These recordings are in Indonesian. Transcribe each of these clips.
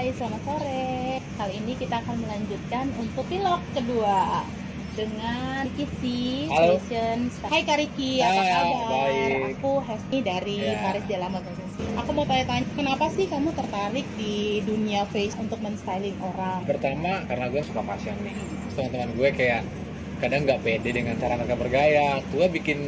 Selamat sore. Kali ini kita akan melanjutkan untuk vlog kedua dengan Kisi Halo. Fashion Style. Hai Kak Riki, apa Hai, kabar? baik. Aku Hesti dari Ya. Paris Delamotte Fashion. Aku mau tanya-tanya, kenapa sih kamu tertarik di dunia fashion untuk men-styling orang? Pertama karena gue suka fashion nih. Teman-teman gue kayak kadang nggak pede dengan cara mereka bergaya. Gue bikin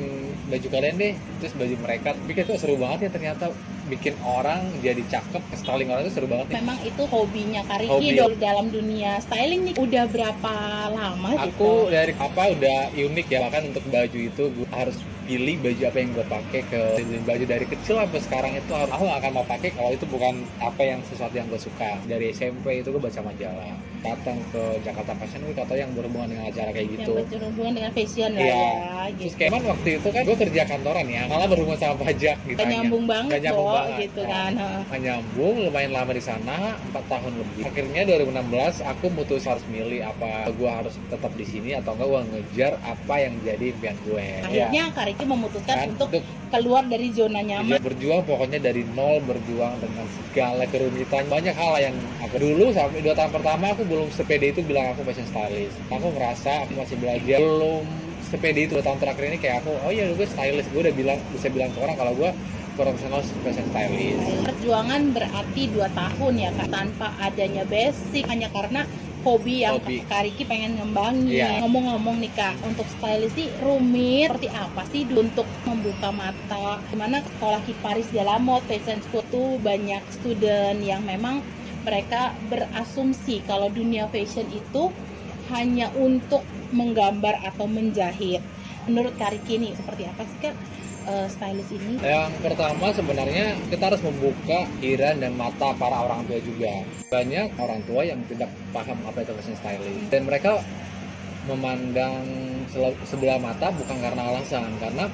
baju kalian deh, terus baju mereka bikin tuh seru banget ya ternyata, bikin orang jadi cakep, styling orang itu seru banget nih. Memang itu hobinya Kak Hobi. Riki dalam dunia styling nih. Udah berapa lama Aku gitu? dari apa udah unik ya, bahkan untuk baju itu gue harus pilih baju apa yang gue pakai, ke baju dari kecil sampai sekarang itu aku nggak akan mau pakai kalau itu bukan apa yang sesuatu yang gue suka. Dari SMP itu gue baca majalah, datang ke Jakarta Fashion Week atau yang berhubungan dengan acara kayak gitu. Yang berhubungan dengan fashion lah Iya. ya Terus gitu. kayak waktu itu kan gue kerja kantoran ya, malah berhubungan sama pajak gitu. Gak nyambung banget Gak nyambung kok banget. gitu kan. Nggak nyambung, lumayan lama di sana, 4 tahun lebih. Akhirnya 2016 aku mutus harus milih apa gue harus tetap di sini atau enggak gue ngejar apa yang jadi impian gue. Akhirnya Kak Riki memutuskan Kan, untuk keluar dari zona nyaman. berjuang pokoknya dari nol, berjuang dengan segala kerumitan, banyak hal yang aku dulu sampai 2 tahun pertama aku belum sepede itu bilang aku fashion stylist. Aku ngerasa aku masih belajar, belum sepede itu. 2 tahun terakhir ini kayak aku, oh iya gue stylist, gue udah bisa bilang ke orang kalau gue profesional fashion stylist. Perjuangan berarti 2 tahun ya Kak, tanpa adanya basic, hanya karena hobi yang Hobi. Kak Riki pengen ngembangin. Iya. Ngomong-ngomong nih Kak, untuk stylist sih rumit seperti apa sih untuk membuka mata? Dimana sekolah Paris Delamotte Fashion School tuh banyak student yang memang mereka berasumsi kalau dunia fashion itu hanya untuk menggambar atau menjahit. Menurut Kak Riki nih seperti apa sih Kak stylist ini? Yang pertama sebenarnya kita harus membuka pikiran dan mata para orang tua juga. Banyak orang tua yang tidak paham apa itu fashion stylist, dan mereka memandang sebelah mata bukan karena alasan, karena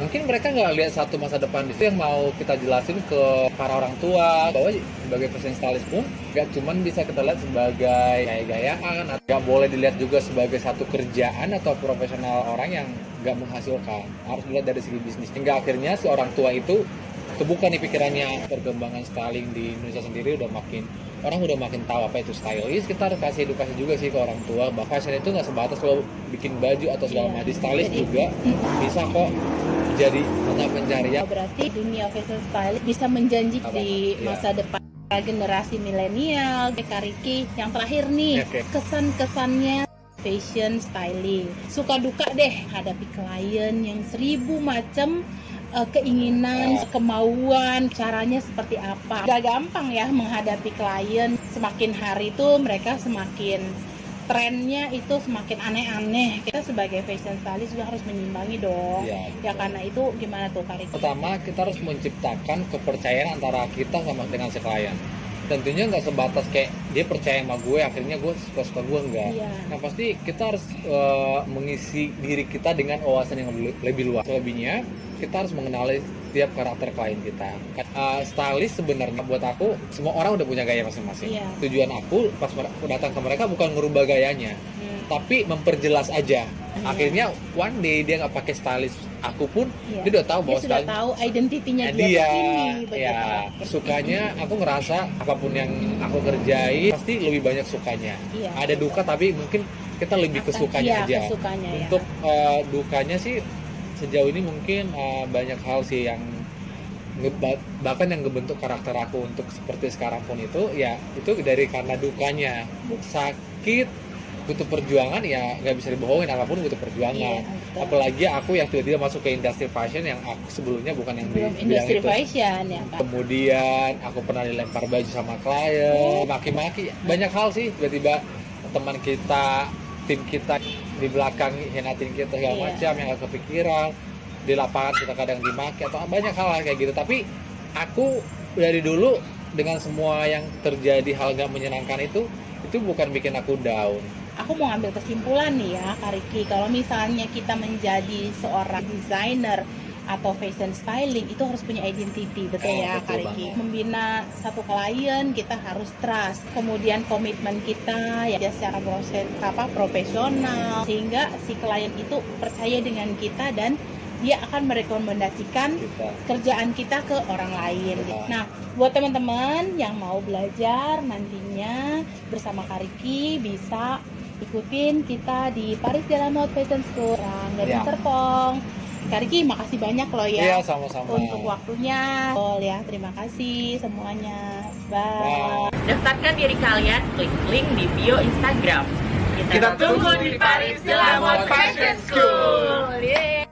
mungkin mereka nggak lihat satu masa depan. Itu yang mau kita jelasin ke para orang tua, bahwa sebagai fashion stylist pun nggak cuman bisa kita lihat sebagai gaya-gayaan, nggak boleh dilihat juga sebagai satu kerjaan atau profesional orang yang nggak menghasilkan. Harus dilihat dari segi bisnis, hingga akhirnya si orang tua itu kebuka nih pikirannya. Perkembangan styling di Indonesia sendiri orang udah makin tahu apa itu stylist. Kita harus kasih edukasi juga sih ke orang tua bahwa fashion itu nggak sebatas kalau bikin baju atau segala macam. Stylist juga bisa kok jadi mata pencarian. Berarti dunia fashion stylist bisa menjanjikan di masa depan generasi milenial. Kak Riki, yang terakhir nih, kesan-kesannya fashion styling. Suka duka deh hadapi klien yang 1000 macam keinginan, kemauan, caranya seperti apa. Gak gampang ya menghadapi klien. Semakin hari tuh mereka semakin trennya itu semakin aneh-aneh. Kita sebagai fashion stylist juga harus menyimbangi dong. Ya karena itu gimana tuh Kak Riki? Pertama kita harus menciptakan kepercayaan antara kita sama dengan si klien. Tentunya nggak sebatas kayak dia percaya sama gue akhirnya gue suka gue, enggak. Nah pasti kita harus mengisi diri kita dengan wawasan yang lebih luas. Selebihnya kita harus mengenali tiap karakter klien kita. Stylist sebenarnya buat aku, semua orang udah punya gaya masing-masing. Tujuan aku pas datang ke mereka bukan merubah gayanya, tapi memperjelas aja. Akhirnya one day dia nggak pakai stylist aku pun dia udah tahu bahwa sudah tahu identitinya dia ini. Ya, sukanya aku ngerasa apapun yang aku kerjain pasti lebih banyak sukanya. Ada duka tapi mungkin kita lebih ke sukanya aja. Untuk dukanya sih sejauh ini mungkin banyak hal sih yang bahkan yang ngebentuk karakter aku untuk seperti sekarang pun itu dari karena dukanya. Sakit, butuh perjuangan, ya nggak bisa dibohongin, apapun butuh perjuangan. Apalagi aku yang tiba-tiba masuk ke industri fashion yang aku sebelumnya bukan yang di industri itu. Fashion ya Kak. Kemudian aku pernah dilempar baju sama klien, maki-maki, banyak hal sih. Tiba-tiba teman kita, tim kita di belakang hianatin kita segala macam yang gak kepikiran. Di lapangan kita kadang dimaki atau banyak hal kayak gitu. Tapi aku dari dulu dengan semua yang terjadi hal gak menyenangkan itu bukan bikin aku down. Aku mau ambil kesimpulan nih ya Kak Riki, kalau misalnya kita menjadi seorang desainer atau fashion styling itu harus punya identity, betul ya Kak Riki? Membina satu klien kita harus trust, kemudian komitmen kita ya secara profesional sehingga si klien itu percaya dengan kita dan dia akan merekomendasikan Kita. kerjaan kita ke orang lain. Betul. Nah, buat teman-teman yang mau belajar nantinya bersama Kak Riki, bisa ikutin kita di Paris Delanotte Fashion School dari Ya. Serpong. Kak Riki, makasih banyak loh Iya, ya sama-sama. untuk waktunya. Ya, terima kasih semuanya. Bye. Daftarkan diri kalian, klik link di bio Instagram. Kita tunggu di Paris Delanotte Fashion School. Yeay.